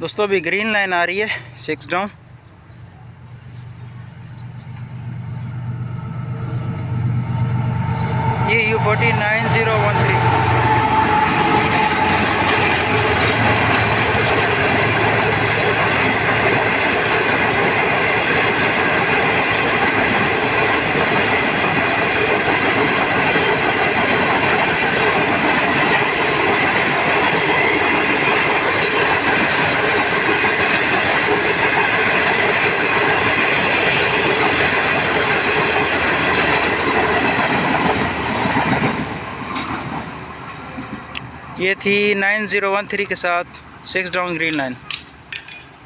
दोस्तों अभी green line आ रही है 6 डाउन। ये U40 9013। ये थी 9013 के साथ 6 डाउन ग्रीन लाइन।